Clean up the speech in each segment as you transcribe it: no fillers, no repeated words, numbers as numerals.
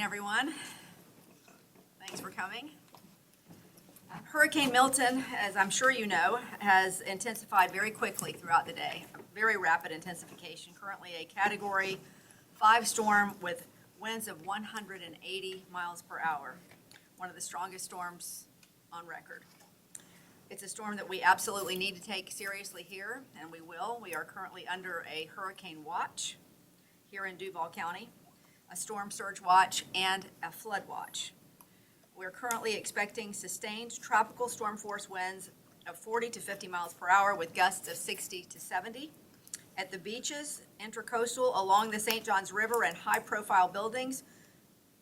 everyone. Thanks for coming. Hurricane Milton, as I'm sure you know, has intensified very quickly throughout the day. Very rapid intensification. Currently a Category 5 storm with winds of 180 miles per hour. One of the strongest storms on record. It's a storm that we absolutely need to take seriously here, and we will. We are currently under a hurricane watch here in Duval County, a storm surge watch, and a flood watch. We're currently expecting sustained tropical storm force winds of 40 to 50 miles per hour with gusts of 60 to 70. At the beaches, intracoastal, along the St. Johns River, and high-profile buildings,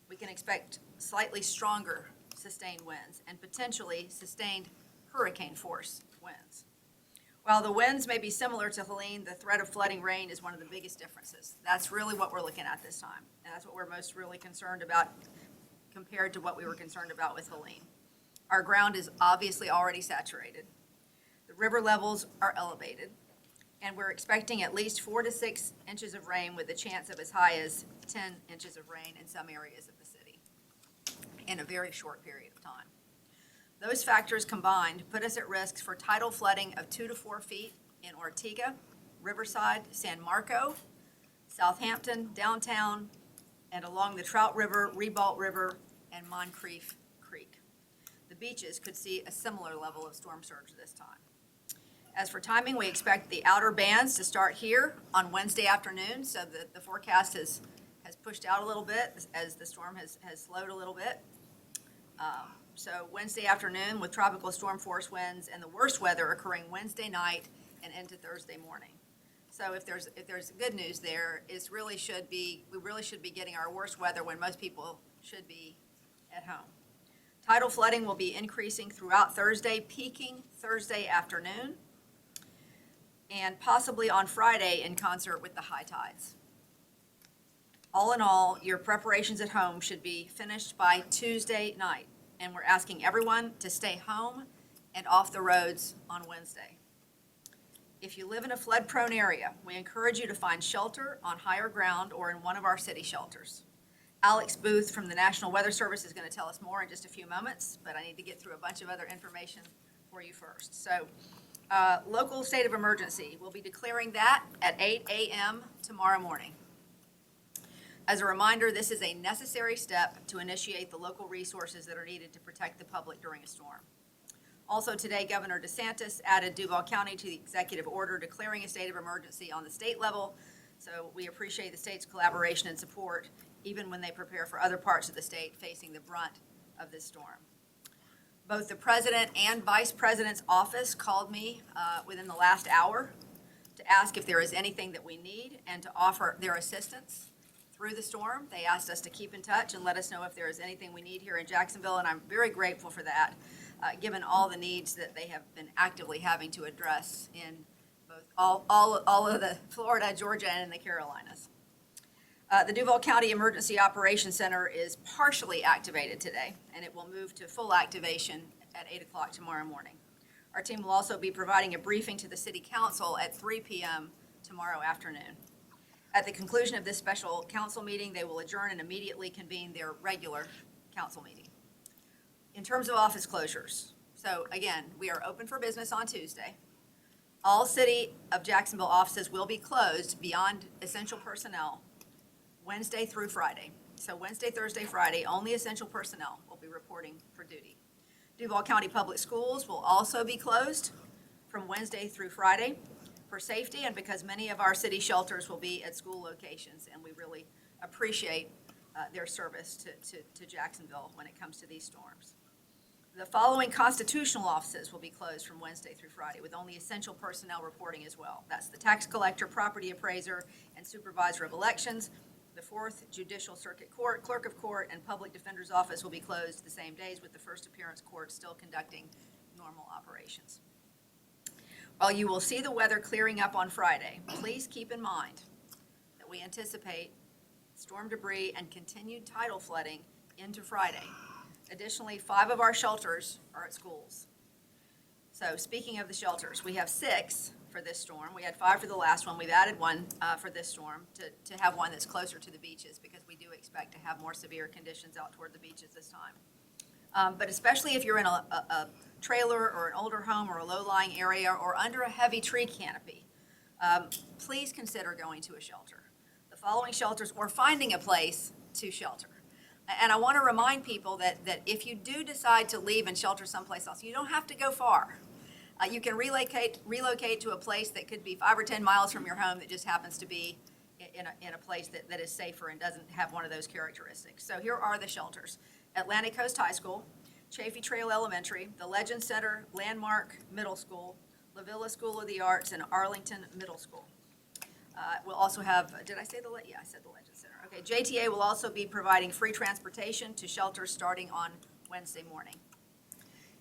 we can expect slightly stronger sustained winds and potentially sustained hurricane force winds. While the winds may be similar to Helene, the threat of flooding rain is one of the biggest differences. That's really what we're looking at this time, and that's what we're most really concerned about compared to what we were concerned about with Helene. Our ground is obviously already saturated. The river levels are elevated, and we're expecting at least 4 to 6 inches of rain with a chance of as high as 10 inches of rain in some areas of the city in a very short period of time. Those factors combined put us at risk for tidal flooding of 2 to 4 feet in Ortega, Riverside, San Marco, Southampton, downtown, and along the Trout River, Ribault River, and Moncrief Creek. The beaches could see a similar level of storm surge this time. As for timing, we expect the outer bands to start here on Wednesday afternoon, so the forecast has pushed out a little bit as the storm has slowed a little bit. So Wednesday afternoon with tropical storm force winds and the worst weather occurring Wednesday night and into Thursday morning. So if there's good news there, we really should be getting our worst weather when most people should be at home. Tidal flooding will be increasing throughout Thursday, peaking Thursday afternoon, and possibly on Friday in concert with the high tides. All in all, your preparations at home should be finished by Tuesday night. And we're asking everyone to stay home and off the roads on Wednesday. If you live in a flood-prone area, we encourage you to find shelter on higher ground or in one of our city shelters. Alex Booth from the National Weather Service is going to tell us more in just a few moments, but I need to get through a bunch of other information for you first. So, local state of emergency, we'll be declaring that at 8 a.m. tomorrow morning. As a reminder, this is a necessary step to initiate the local resources that are needed to protect the public during a storm. Also today, Governor DeSantis added Duval County to the executive order declaring a state of emergency on the state level. So we appreciate the state's collaboration and support, even when they prepare for other parts of the state facing the brunt of this storm. Both the president and vice president's office called me within the last hour to ask if there is anything that we need and to offer their assistance through the storm. They asked us to keep in touch and let us know if there is anything we need here in Jacksonville, and I'm very grateful for that, given all the needs that they have been actively having to address in both all of the Florida, Georgia, and the Carolinas. The Duval County Emergency Operations Center is partially activated today, and it will move to full activation at 8 o'clock tomorrow morning. Our team will also be providing a briefing to the City Council at 3 p.m. tomorrow afternoon. At the conclusion of this special council meeting, they will adjourn and immediately convene their regular council meeting. In terms of office closures, so again, we are open for business on Tuesday. All City of Jacksonville offices will be closed beyond essential personnel Wednesday through Friday. So Wednesday, Thursday, Friday, only essential personnel will be reporting for duty. Duval County Public Schools will also be closed from Wednesday through Friday for safety and because many of our city shelters will be at school locations, and we really appreciate their service to Jacksonville when it comes to these storms. The following constitutional offices will be closed from Wednesday through Friday with only essential personnel reporting as well. That's the tax collector, property appraiser, and supervisor of elections. The 4th Judicial Circuit Court, clerk of court, and public defender's office will be closed the same days with the first appearance court still conducting normal operations. While you will see the weather clearing up on Friday, please keep in mind that we anticipate storm debris and continued tidal flooding into Friday. Additionally, 5 of our shelters are at schools. So speaking of the shelters, we have 6 for this storm. We had 5 for the last one. We've added one for this storm to have one that's closer to the beaches because we do expect to have more severe conditions out toward the beaches this time. But especially if you're in a trailer or an older home or a low-lying area or under a heavy tree canopy, please consider going to a shelter. The following shelters or finding a place to shelter. And I want to remind people that if you do decide to leave and shelter someplace else, you don't have to go far. You can relocate to a place that could be 5 or 10 miles from your home that just happens to be in a place that is safer and doesn't have one of those characteristics. So here are the shelters: Atlantic Coast High School, Chaffee Trail Elementary, the Legend Center, Landmark Middle School, La Villa School of the Arts, and Arlington Middle School. We'll also have, did I say yeah, I said the Legend Center. Okay, JTA will also be providing free transportation to shelters starting on Wednesday morning.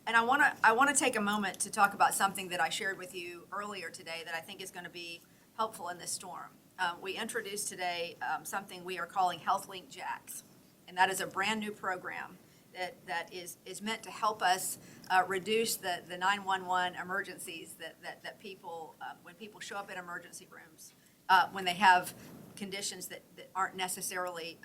And I want to take a moment to talk about something that I shared with you earlier today that I think is going to be helpful in this storm. We introduced today something we are calling HealthLink Jacks, and that is a brand new program that is meant to help us reduce the 911 emergencies that people, when people show up in emergency rooms, when they have conditions that aren't necessarily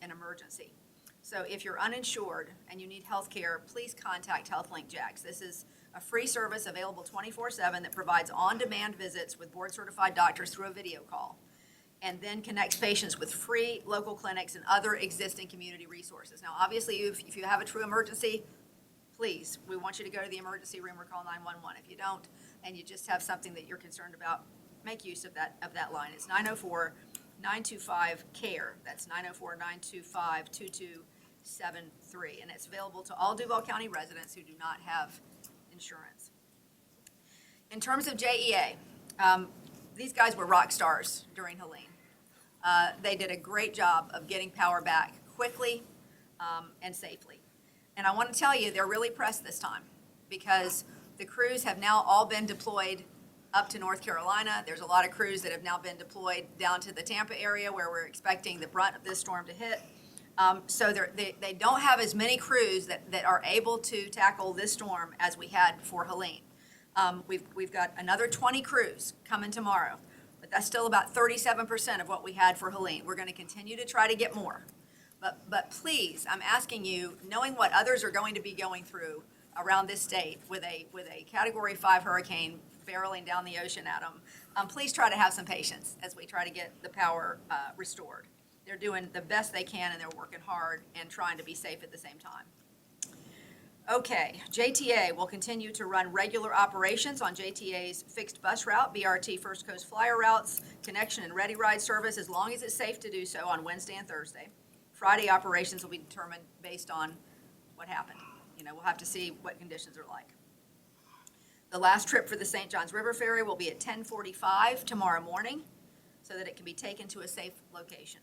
an emergency. So if you're uninsured and you need health care, please contact HealthLink Jacks. This is a free service available 24/7 that provides on-demand visits with board-certified doctors through a video call, and then connects patients with free local clinics and other existing community resources. Now, obviously, if you have a true emergency, please, we want you to go to the emergency room or call 911. If you don't, and you just have something that you're concerned about, make use of that line. It's 904-925-CARE. That's 904-925-2273, and it's available to all Duval County residents who do not have insurance. In terms of JEA, these guys were rock stars during Helene. They did a great job of getting power back quickly and safely. And I want to tell you, they're really pressed this time because the crews have now all been deployed up to North Carolina. There's a lot of crews that have now been deployed down to the Tampa area where we're expecting the brunt of this storm to hit. So they don't have as many crews that are able to tackle this storm as we had for Helene. We've got another 20 crews coming tomorrow, but that's still about 37% of what we had for Helene. We're going to continue to try to get more. But please, I'm asking you, knowing what others are going to be going through around this state with a Category 5 hurricane barreling down the ocean at them, please try to have some patience as we try to get the power restored. They're doing the best they can, and they're working hard and trying to be safe at the same time. Okay, JTA will continue to run regular operations on JTA's fixed bus route, BRT First Coast Flyer routes, connection and ready ride service as long as it's safe to do so on Wednesday and Thursday. Friday operations will be determined based on what happened. We'll have to see what conditions are like. The last trip for the St. Johns River Ferry will be at 10:45 tomorrow morning so that it can be taken to a safe location.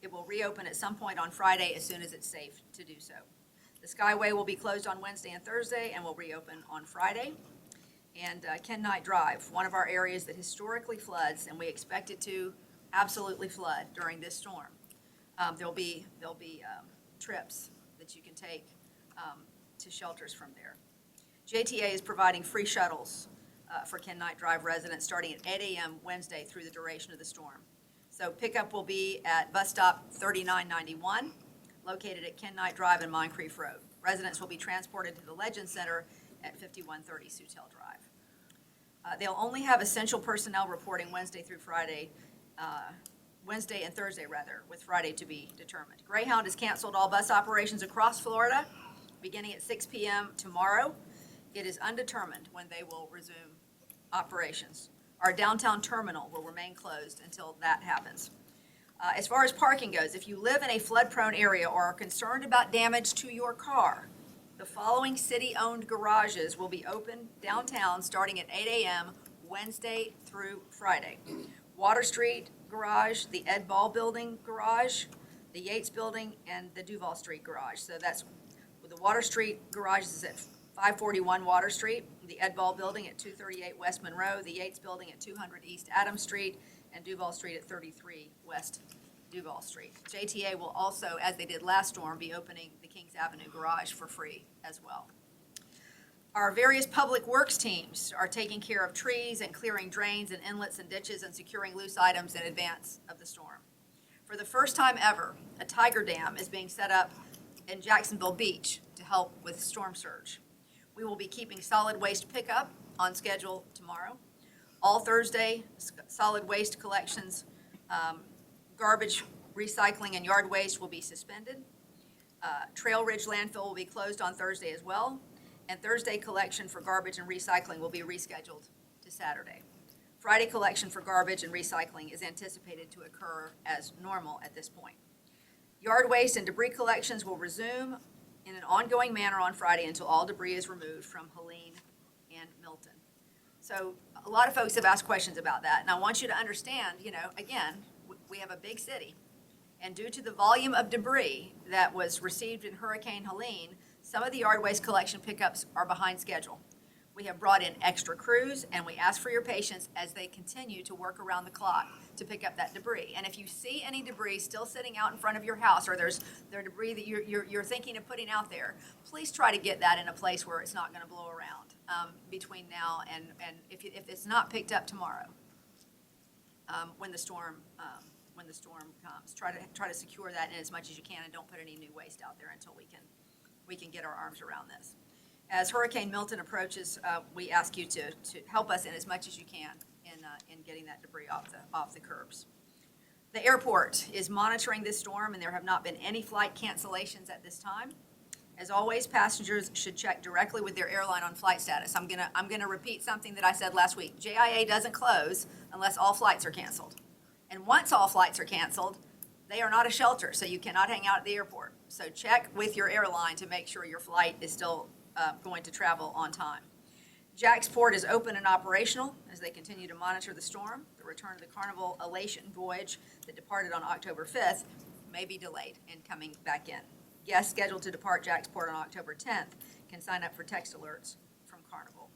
It will reopen at some point on Friday as soon as it's safe to do so. The Skyway will be closed on Wednesday and Thursday and will reopen on Friday. And Ken Knight Drive, one of our areas that historically floods, and we expect it to absolutely flood during this storm. There'll be trips that you can take to shelters from there. JTA is providing free shuttles for Ken Knight Drive residents starting at 8 a.m. Wednesday through the duration of the storm. So pickup will be at bus stop 3991, located at Ken Knight Drive and Moncrief Road. Residents will be transported to the Legend Center at 5130 Sutel Drive. They'll only have essential personnel reporting Wednesday and Thursday, with Friday to be determined. Greyhound has canceled all bus operations across Florida beginning at 6 p.m. tomorrow. It is undetermined when they will resume operations. Our downtown terminal will remain closed until that happens. As far as parking goes, if you live in a flood-prone area or are concerned about damage to your car, the following city-owned garages will be open downtown starting at 8 a.m. Wednesday through Friday. Water Street Garage, the Ed Ball Building Garage, the Yates Building, and the Duval Street Garage. So that's the Water Street Garage is at 541 Water Street, the Ed Ball Building at 238 West Monroe, the Yates Building at 200 East Adams Street, and Duval Street at 33 West Duval Street. JTA will also, as they did last storm, be opening the Kings Avenue Garage for free as well. Our various public works teams are taking care of trees and clearing drains and inlets and ditches and securing loose items in advance of the storm. For the first time ever, a tiger dam is being set up in Jacksonville Beach to help with storm surge. We will be keeping solid waste pickup on schedule tomorrow. All Thursday, solid waste collections, garbage, recycling, and yard waste will be suspended. Trail Ridge landfill will be closed on Thursday as well. And Thursday collection for garbage and recycling will be rescheduled to Saturday. Friday collection for garbage and recycling is anticipated to occur as normal at this point. Yard waste and debris collections will resume in an ongoing manner on Friday until all debris is removed from Helene and Milton. So a lot of folks have asked questions about that, and I want you to understand, again, we have a big city, and due to the volume of debris that was received in Hurricane Helene, some of the yard waste collection pickups are behind schedule. We have brought in extra crews, and we ask for your patience as they continue to work around the clock to pick up that debris. And if you see any debris still sitting out in front of your house, or there's debris that you're thinking of putting out there, please try to get that in a place where it's not going to blow around between now and if it's not picked up tomorrow, when the storm comes, try to secure that in as much as you can, and don't put any new waste out there until we can get our arms around this. As Hurricane Milton approaches, we ask you to help us in as much as you can in getting that debris off the curbs. The airport is monitoring this storm, and there have not been any flight cancellations at this time. As always, passengers should check directly with their airline on flight status. I'm gonna repeat something that I said last week. JIA doesn't close unless all flights are canceled. And once all flights are canceled, they are not a shelter, so you cannot hang out at the airport. So check with your airline to make sure your flight is still going to travel on time. Jacksport is open and operational as they continue to monitor the storm. The return of the Carnival Elation voyage that departed on October 5th may be delayed in coming back in. Guests scheduled to depart Jacksport on October 10th can sign up for text alerts from Carnival.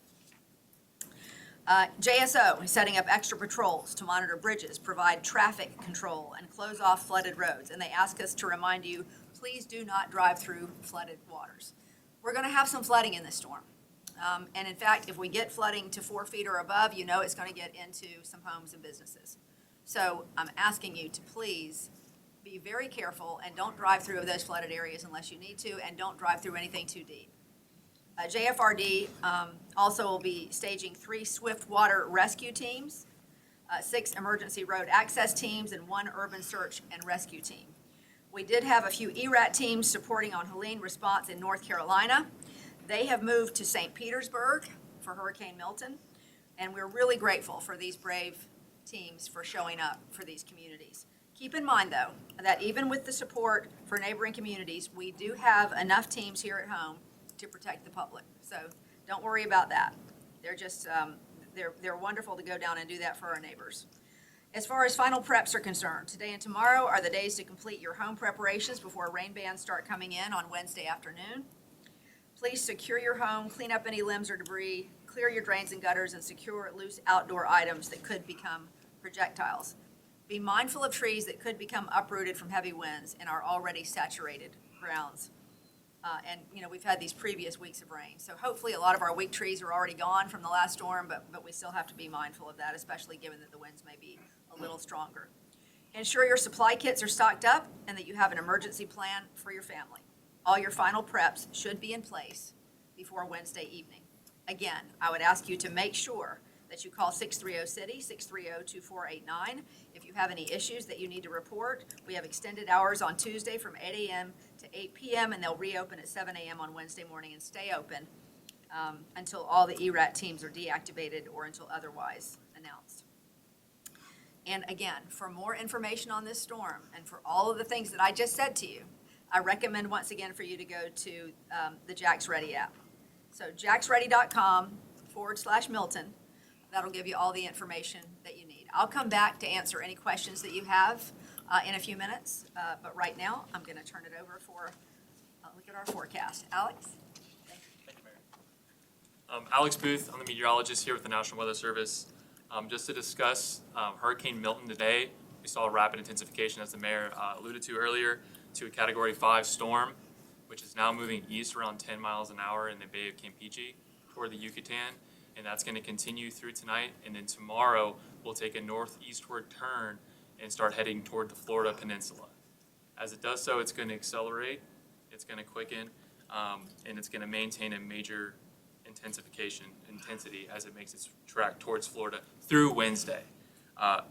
JSO is setting up extra patrols to monitor bridges, provide traffic control, and close off flooded roads. And they ask us to remind you, please do not drive through flooded waters. We're going to have some flooding in this storm. And in fact, if we get flooding to 4 feet or above, it's going to get into some homes and businesses. So I'm asking you to please be very careful and don't drive through those flooded areas unless you need to, and don't drive through anything too deep. JFRD also will be staging 3 swift water rescue teams, 6 emergency road access teams, and 1 urban search and rescue team. We did have a few ERAT teams supporting on Helene response in North Carolina. They have moved to St. Petersburg for Hurricane Milton, and we're really grateful for these brave teams for showing up for these communities. Keep in mind, though, that even with the support for neighboring communities, we do have enough teams here at home to protect the public. So don't worry about that. They're just, they're wonderful to go down and do that for our neighbors. As far as final preps are concerned, today and tomorrow are the days to complete your home preparations before rain bands start coming in on Wednesday afternoon. Please secure your home, clean up any limbs or debris, clear your drains and gutters, and secure loose outdoor items that could become projectiles. Be mindful of trees that could become uprooted from heavy winds in our already saturated grounds. And we've had these previous weeks of rain. So hopefully a lot of our weak trees are already gone from the last storm, but we still have to be mindful of that, especially given that the winds may be a little stronger. Ensure your supply kits are stocked up and that you have an emergency plan for your family. All your final preps should be in place before Wednesday evening. Again, I would ask you to make sure that you call 630-CITY, 630-2489. If you have any issues that you need to report, we have extended hours on Tuesday from 8 a.m. to 8 p.m., and they'll reopen at 7 a.m. on Wednesday morning and stay open until all the ERAT teams are deactivated or until otherwise announced. And again, for more information on this storm and for all of the things that I just said to you, I recommend once again for you to go to the Jax Ready app. So jaxready.com/Milton. That'll give you all the information that you need. I'll come back to answer any questions that you have in a few minutes, but right now I'm going to turn it over for a look at our forecast. Alex? Thank you, Mayor. Alex Booth, I'm the meteorologist here with the National Weather Service. Just to discuss Hurricane Milton today, we saw a rapid intensification, as the Mayor alluded to earlier, to a Category 5 storm, which is now moving east around 10 miles an hour in the Bay of Campeche toward the Yucatan, and that's going to continue through tonight. And then tomorrow, we'll take a northeastward turn and start heading toward the Florida Peninsula. As it does so, it's going to accelerate, it's going to quicken, and it's going to maintain a major intensity as it makes its track towards Florida through Wednesday.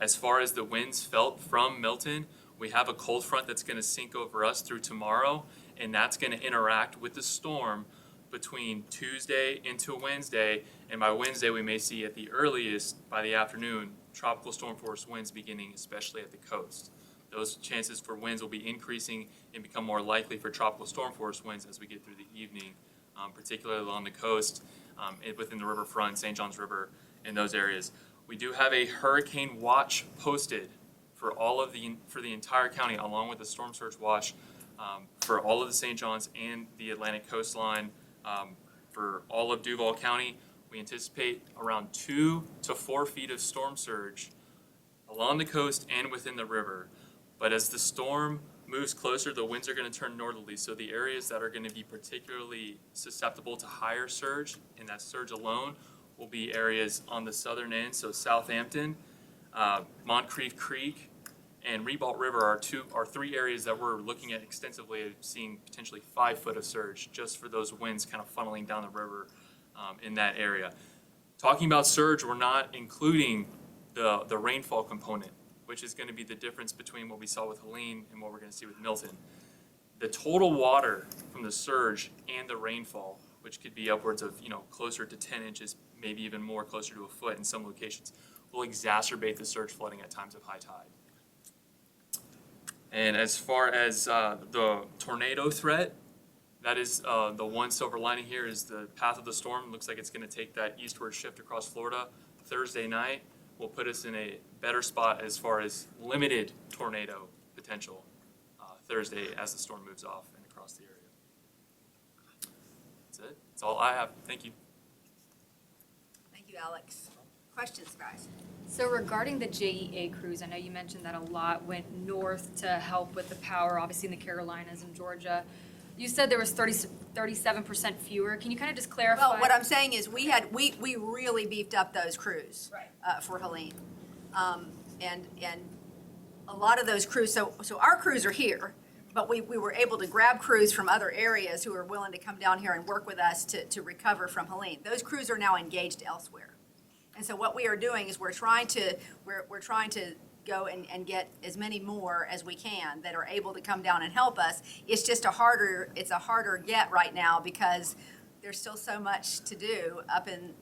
As far as the winds felt from Milton, we have a cold front that's going to sink over us through tomorrow, and that's going to interact with the storm between Tuesday into Wednesday, and by Wednesday we may see at the earliest, by the afternoon, tropical storm force winds beginning, especially at the coast. Those chances for winds will be increasing and become more likely for tropical storm force winds as we get through the evening, particularly along the coast, within the riverfront, St. Johns River, in those areas. We do have a hurricane watch posted for the entire county, along with the storm surge watch for all of the St. Johns and the Atlantic coastline. For all of Duval County, we anticipate around 2 to 4 feet of storm surge along the coast and within the river. But as the storm moves closer, the winds are going to turn northerly. So the areas that are going to be particularly susceptible to higher surge, and that surge alone, will be areas on the southern end. So Southampton, Moncrief Creek, and Ribault River are three areas that we're looking at extensively at seeing potentially 5 foot of surge just for those winds kind of funneling down the river in that area. Talking about surge, we're not including the rainfall component, which is going to be the difference between what we saw with Helene and what we're going to see with Milton. The total water from the surge and the rainfall, which could be upwards of closer to 10 inches, maybe even more, closer to a foot in some locations, will exacerbate the surge flooding at times of high tide. And as far as the tornado threat, that is the one silver lining here is the path of the storm. Looks like it's going to take that eastward shift across Florida. Thursday night will put us in a better spot as far as limited tornado potential Thursday as the storm moves off and across the area. That's it. That's all I have. Thank you. Thank you, Alex. Questions, guys? So regarding the JEA crews, I know you mentioned that a lot went north to help with the power, obviously in the Carolinas and Georgia. You said there was 37% fewer. Can you kind of just clarify? Well, what I'm saying is we really beefed up those crews for Helene. And a lot of those crews, so our crews are here, but we were able to grab crews from other areas who are willing to come down here and work with us to recover from Helene. Those crews are now engaged elsewhere. And so what we are doing is we're trying to go and get as many more as we can that are able to come down and help us. It's just a harder get right now because there's still so much to do up in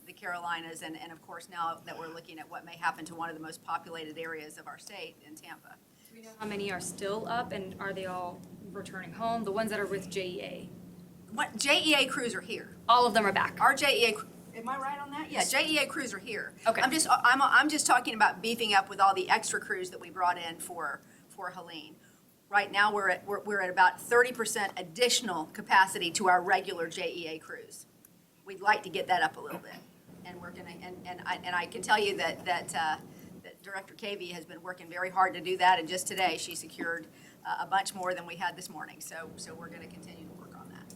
the Carolinas and of course now that we're looking at what may happen to one of the most populated areas of our state in Tampa. Do we know how many are still up and are they all returning home? The ones that are with JEA? What JEA crews are here. All of them are back. Our JEA, am I right on that? Yeah, JEA crews are here. Okay. I'm just talking about beefing up with all the extra crews that we brought in for Helene. Right now, we're at about 30% additional capacity to our regular JEA crews. We'd like to get that up a little bit, and we're gonna. And I can tell you that Director Cavey has been working very hard to do that. And just today, she secured a bunch more than we had this morning. So we're going to continue to work on that.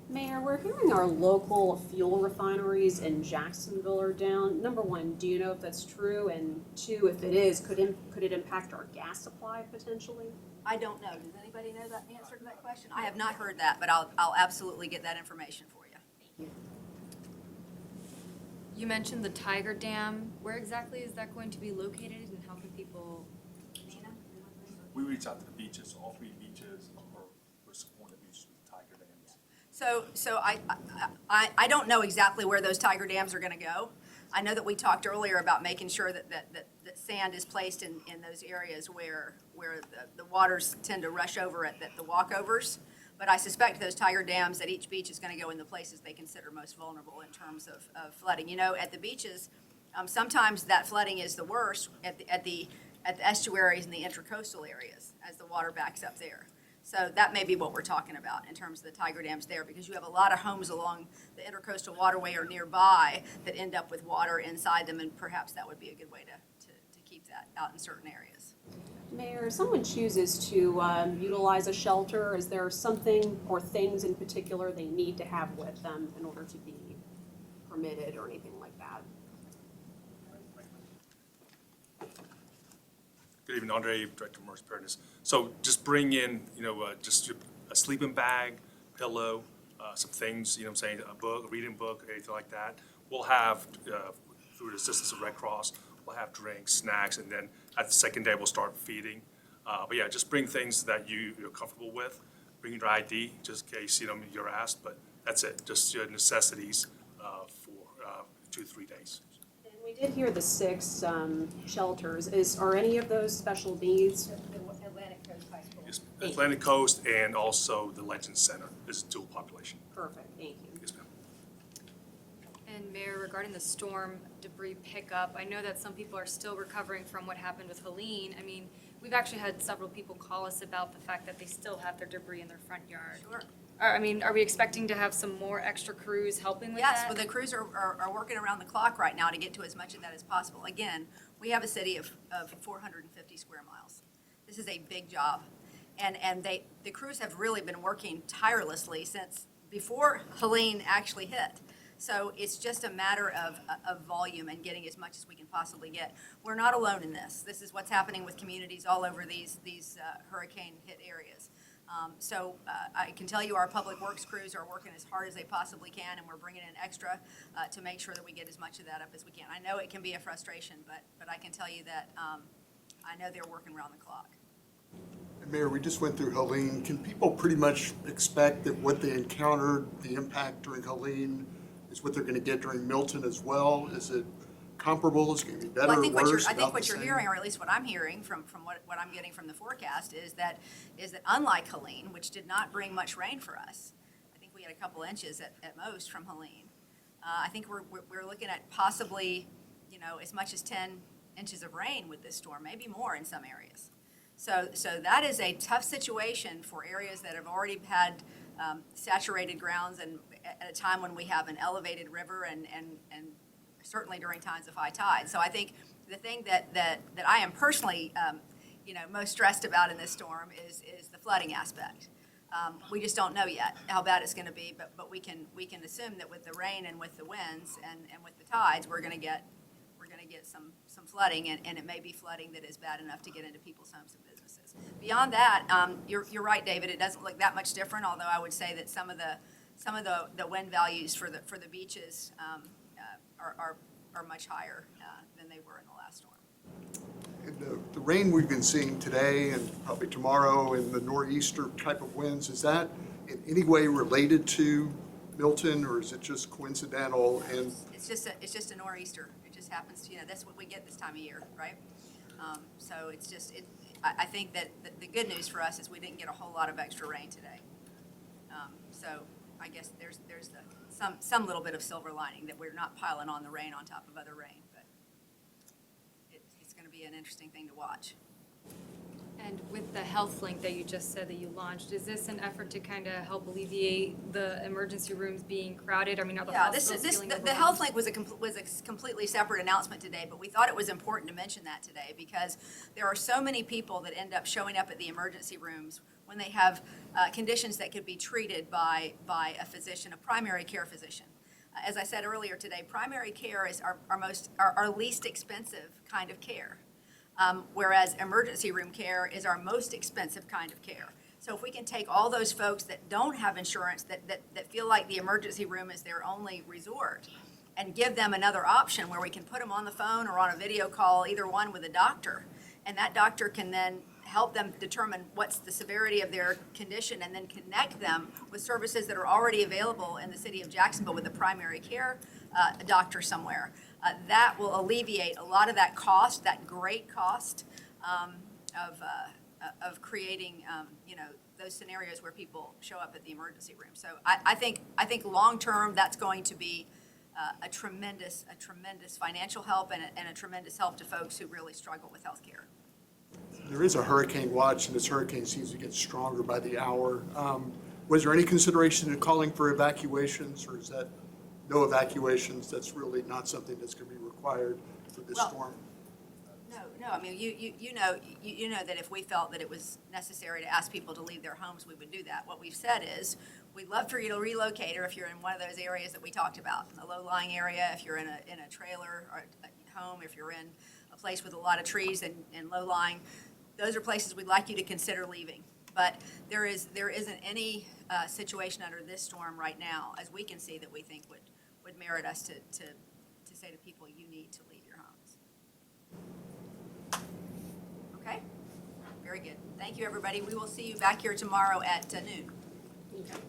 Mayor, we're hearing our local fuel refineries in Jacksonville are down. Number one, do you know if that's true? And two, if it is, could it impact our gas supply potentially? I don't know. Does anybody know that answer to that question? I have not heard that, but I'll absolutely get that information for you. Thank you. You mentioned the Tiger Dam. Where exactly is that going to be located and how can people? We reach out to the beaches, all 3 beaches, or we're supporting the beaches with Tiger Dams. So I don't know exactly where those Tiger Dams are going to go. I know that we talked earlier about making sure that sand is placed in those areas where the waters tend to rush over at the walkovers. But I suspect those Tiger Dams at each beach is going to go in the places they consider most vulnerable in terms of flooding. You know, at the beaches, sometimes that flooding is the worst at the estuaries and the intracoastal areas as the water backs up there. So that may be what we're talking about in terms of the Tiger Dams there, because you have a lot of homes along the intercoastal waterway or nearby that end up with water inside them, and perhaps that would be a good way to keep that out in certain areas. Mayor, if someone chooses to utilize a shelter, is there something or things in particular they need to have with them in order to be permitted or anything like that. Good evening, Andre, Director of Emergency Preparedness. So just bring in, just a sleeping bag, pillow, some things, I'm saying, a book, a reading book, anything like that. We'll have, through the assistance of Red Cross, we'll have drinks, snacks, and then at the second day, we'll start feeding. But yeah, just bring things that you're comfortable with. Bring your ID, just in case, you're asked, but that's it. Just your necessities for 2 to 3 days. And we did hear the 6 shelters. Are any of those special needs? Atlantic Coast High School. Yes, Atlantic Coast and also the Legend Center is dual population. Perfect, thank you. Yes, ma'am. And Mayor, regarding the storm debris pickup, I know that some people are still recovering from what happened with Helene. I mean, we've actually had several people call us about the fact that they still have their debris in their front yard. Sure. Are we expecting to have some more extra crews helping with Yes, that? well, the crews are working around the clock right now to get to as much of that as possible. Again, we have a city of 450 square miles. This is a big job. And the crews have really been working tirelessly since before Helene actually hit. So it's just a matter of volume and getting as much as we can possibly get. We're not alone in this. This is what's happening with communities all over these hurricane-hit areas. So I can tell you our public works crews are working as hard as they possibly can, and we're bringing in extra to make sure that we get as much of that up as we can. I know it can be a frustration, but I can tell you that I know they're working around the clock. And Mayor, we just went through Helene. Can people pretty much expect that what they encountered, the impact during Helene, is what they're going to get during Milton as well? Is it comparable? Is it going to be better Well, or worse? I think about what the you're same? hearing, or at least what I'm hearing from what I'm getting from the forecast, is that unlike Helene, which did not bring much rain for us, I think we had a couple inches at most from Helene. I think we're looking at possibly, as much as 10 inches of rain with this storm, maybe more in some areas. So that is a tough situation for areas that have already had saturated grounds, and at a time when we have an elevated river and certainly during times of high tide. So I think the thing that I am personally, most stressed about in this storm is the flooding aspect. We just don't know yet how bad it's going to be, but we can assume that with the rain and with the winds and with the tides, we're going to get some flooding, and it may be flooding that is bad enough to get into people's homes and businesses. Beyond that, you're right, David. It doesn't look that much different. Although I would say that some of the wind values for the beaches are much higher than they were in the last storm. And the rain we've been seeing today and probably tomorrow and the nor'easter type of winds, is that in any way related to Milton, or is it just coincidental? And It's just a nor'easter. It just happens to, that's what we get this time of year, right? So I think that the good news for us is we didn't get a whole lot of extra rain today. So I guess there's some little bit of silver lining that we're not piling on the rain on top of other rain, but it's going to be an interesting thing to watch. And with the health link that you just said that you launched, is this an effort to kind of help alleviate the emergency rooms being crowded? I mean, are the Yeah, hospitals feeling the overwhelmed? Health Link was a completely separate announcement today, but we thought it was important to mention that today because there are so many people that end up showing up at the emergency rooms when they have conditions that could be treated by a physician, a primary care physician. As I said earlier today, primary care is our least expensive kind of care. Whereas emergency room care is our most expensive kind of care. So if we can take all those folks that don't have insurance, that feel like the emergency room is their only resort, and give them another option where we can put them on the phone or on a video call, either one with a doctor, and that doctor can then help them determine what's the severity of their condition and then connect them with services that are already available in the city of Jacksonville with a primary care doctor somewhere. That will alleviate a lot of that cost, that great cost of creating, those scenarios where people show up at the emergency room. So I think long-term, that's going to be a tremendous financial help and a tremendous help to folks who really struggle with healthcare. there is a hurricane watch, and this hurricane seems to get stronger by the hour. Was there any consideration in calling for evacuations, or is that no evacuations? That's really not something that's going to be required for this Well, storm. No. I mean, you know that if we felt that it was necessary to ask people to leave their homes, we would do that. What we've said is we'd love for you to relocate, or if you're in one of those areas that we talked about, a low-lying area, if you're in a trailer or a home, if you're in a place with a lot of trees and low-lying, those are places we'd like you to consider leaving. But there isn't any situation under this storm right now, as we can see, that we think would merit us to say to people, you need to leave your homes. Okay? Very good. Thank you, everybody. We will see you back here tomorrow at noon. Okay.